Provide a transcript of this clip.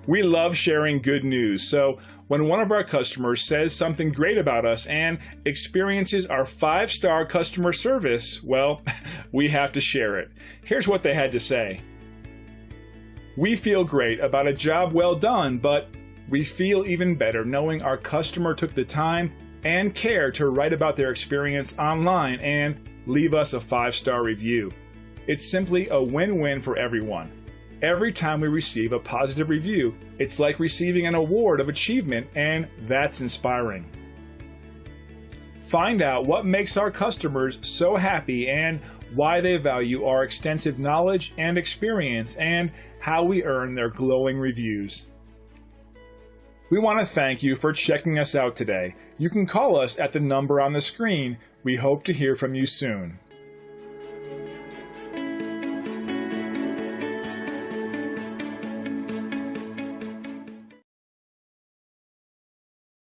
We love sharing good news, so when one of our customers says something great about us and experiences our 5-star customer service, well, we have to share it. Here's what they had to say. We feel great about a job well done, but we feel even better knowing our customer took the time and care to write about their experience online and leave us a 5-star review. It's simply a win-win for everyone. Every time we receive a positive review, it's like receiving an award of achievement, and that's inspiring. Find out what makes our customers so happy and why they value our extensive knowledge and experience and how we earn their glowing reviews. We want to thank you for checking us out today. You can call us at the number on the screen. We hope to hear from you soon.